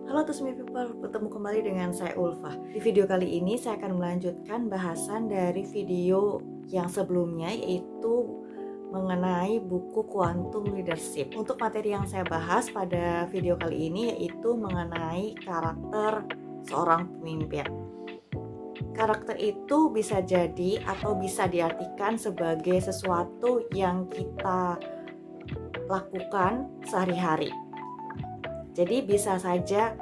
Halo Tusmi People, bertemu kembali dengan saya Ulfa. Di video kali ini saya akan melanjutkan bahasan dari video yang sebelumnya, yaitu mengenai buku Quantum Leadership. Untuk materi yang saya bahas pada video kali ini yaitu mengenai karakter seorang pemimpin. Karakter itu bisa jadi atau bisa diartikan sebagai sesuatu yang kita lakukan sehari-hari. Jadi bisa saja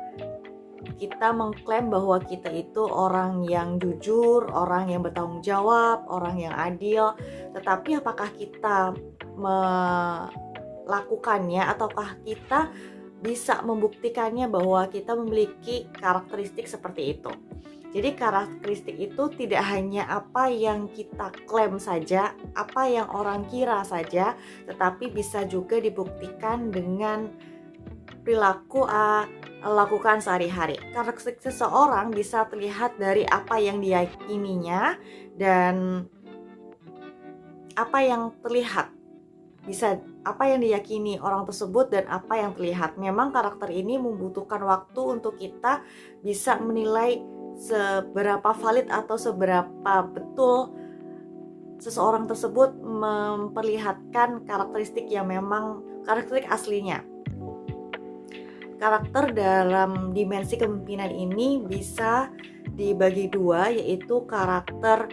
kita mengklaim bahwa kita itu orang yang jujur, orang yang bertanggung jawab, orang yang adil. Tetapi apakah kita melakukannya ataukah kita bisa membuktikannya bahwa kita memiliki karakteristik seperti itu? Jadi karakteristik itu tidak hanya apa yang kita klaim saja, apa yang orang kira saja, tetapi bisa juga dibuktikan dengan perilaku lakukan sehari-hari. Karakteristik seseorang bisa terlihat dari apa yang diyakininya dan apa yang terlihat. Bisa apa yang diyakini orang tersebut dan apa yang terlihat. Memang karakter ini membutuhkan waktu untuk kita bisa menilai seberapa valid atau seberapa betul seseorang tersebut memperlihatkan karakteristik yang memang karakteristik aslinya. Karakter dalam dimensi kepemimpinan ini bisa dibagi dua, yaitu karakter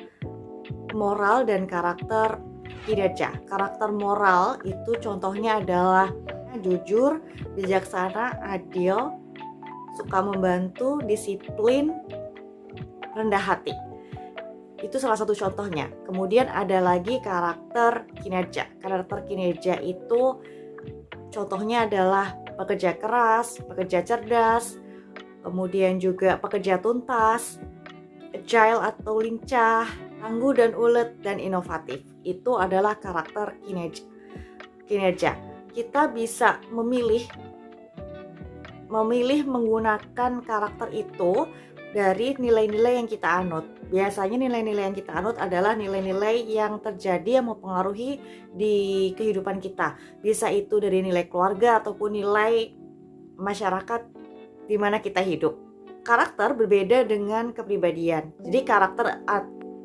moral dan karakter kinerja. Karakter moral itu contohnya adalah jujur, bijaksana, adil, suka membantu, disiplin, rendah hati. Itu salah satu contohnya. Kemudian ada lagi karakter kinerja. Karakter kinerja itu contohnya adalah pekerja keras, pekerja cerdas, kemudian juga pekerja tuntas, agile atau lincah, tangguh dan ulet, dan inovatif. Itu adalah karakter kinerja. Kita bisa memilih menggunakan karakter itu dari nilai-nilai yang kita anut. Biasanya nilai-nilai yang kita anut adalah nilai-nilai yang terjadi yang mempengaruhi di kehidupan kita. Bisa itu dari nilai keluarga ataupun nilai masyarakat di mana kita hidup. Karakter berbeda dengan kepribadian. Jadi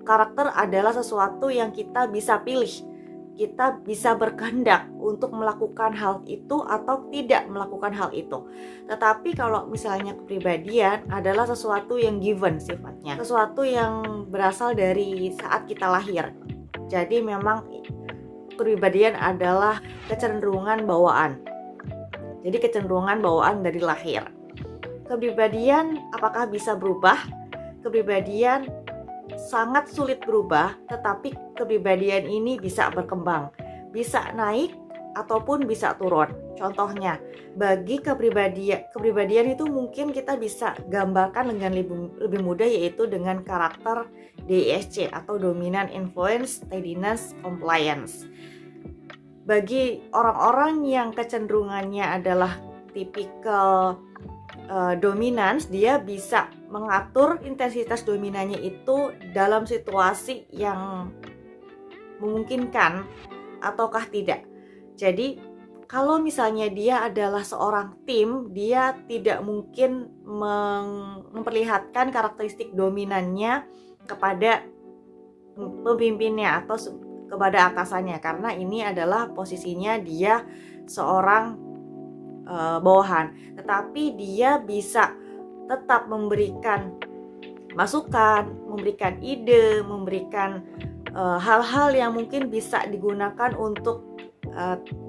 karakter adalah sesuatu yang kita bisa pilih. Kita bisa berkehendak untuk melakukan hal itu atau tidak melakukan hal itu. Tetapi kalau misalnya kepribadian adalah sesuatu yang given sifatnya, sesuatu yang berasal dari saat kita lahir. Jadi memang kepribadian adalah kecenderungan bawaan. Jadi kecenderungan bawaan dari lahir. Kepribadian apakah bisa berubah? Kepribadian sangat sulit berubah, tetapi kepribadian ini bisa berkembang, bisa naik ataupun bisa turun. Contohnya, bagi kepribadian itu mungkin kita bisa gambarkan dengan lebih mudah, yaitu dengan karakter DISC atau Dominant, Influence, Steadiness, Compliance. Bagi orang-orang yang kecenderungannya adalah tipikal dominans, dia bisa mengatur intensitas dominannya itu dalam situasi yang memungkinkan ataukah tidak. Jadi kalau misalnya dia adalah seorang tim, dia tidak mungkin memperlihatkan karakteristik dominannya kepada pemimpinnya atau kepada atasannya, karena ini adalah posisinya dia seorang bawahan. Tetapi dia bisa tetap memberikan masukan, memberikan ide, memberikan hal-hal yang mungkin bisa digunakan untuk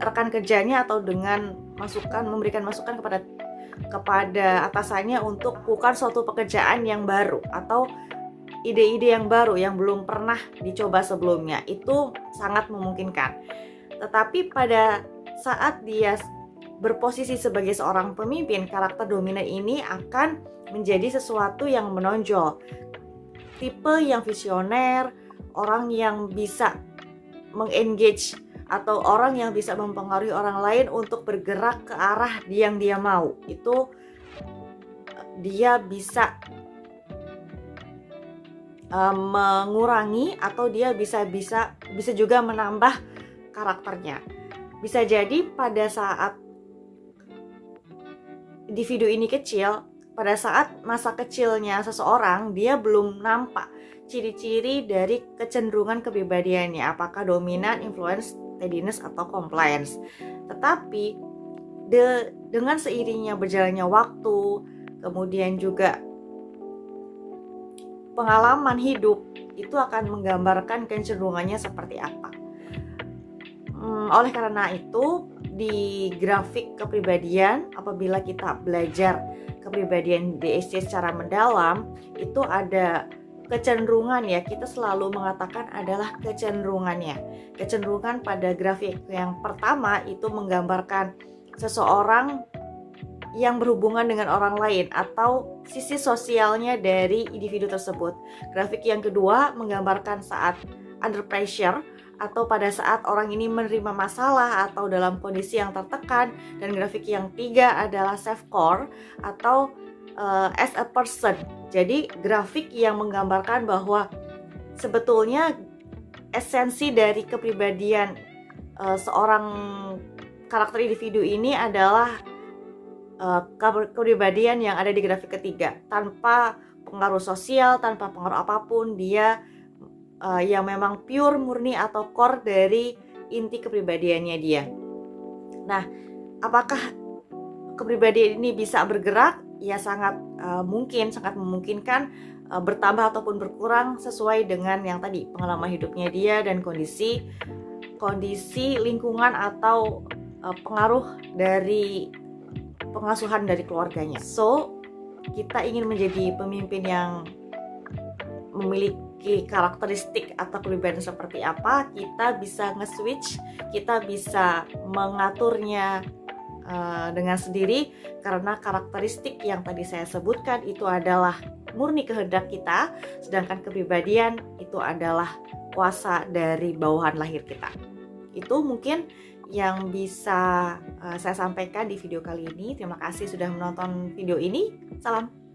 rekan kerjanya atau dengan memberikan masukan kepada atasannya untuk melakukan suatu pekerjaan yang baru atau ide-ide yang baru yang belum pernah dicoba sebelumnya. Itu sangat memungkinkan. Tetapi pada saat dia berposisi sebagai seorang pemimpin, karakter dominan ini akan menjadi sesuatu yang menonjol. Tipe yang visioner, orang yang bisa mengengage atau orang yang bisa mempengaruhi orang lain untuk bergerak ke arah yang dia mau. Itu dia bisa mengurangi atau dia bisa juga menambah karakternya. Bisa jadi pada saat individu ini kecil, pada saat masa kecilnya seseorang, dia belum nampak ciri-ciri dari kecenderungan kepribadiannya, apakah dominan, influence, steadiness, atau compliance. Tetapi dengan seiringnya berjalannya waktu, kemudian juga pengalaman hidup, itu akan menggambarkan kecenderungannya seperti apa. Oleh karena itu, di grafik kepribadian, apabila kita belajar kepribadian DSC secara mendalam, itu ada kecenderungan ya, kita selalu mengatakan adalah kecenderungannya. Kecenderungan pada grafik yang pertama itu menggambarkan seseorang yang berhubungan dengan orang lain atau sisi sosialnya dari individu tersebut. Grafik yang kedua menggambarkan saat under pressure atau pada saat orang ini menerima masalah atau dalam kondisi yang tertekan. Dan grafik yang tiga adalah self-core atau as a person. Jadi grafik yang menggambarkan bahwa sebetulnya esensi dari kepribadian seorang karakter individu ini adalah kepribadian yang ada di grafik ketiga. Tanpa pengaruh sosial, tanpa pengaruh apapun, dia yang memang pure, murni atau core dari inti kepribadiannya dia. Nah, apakah kepribadian ini bisa bergerak? Ya sangat memungkinkan bertambah ataupun berkurang sesuai dengan yang tadi, pengalaman hidupnya dia dan kondisi lingkungan atau pengaruh dari pengasuhan dari keluarganya. So, kita ingin menjadi pemimpin yang memiliki karakteristik atau kepribadian seperti apa, kita bisa nge-switch, kita bisa mengaturnya dengan sendiri, karena karakteristik yang tadi saya sebutkan itu adalah murni kehendak kita, sedangkan kepribadian itu adalah kuasa dari bawahan lahir kita. Itu mungkin yang bisa saya sampaikan di video kali ini. Terima kasih sudah menonton video ini. Salam.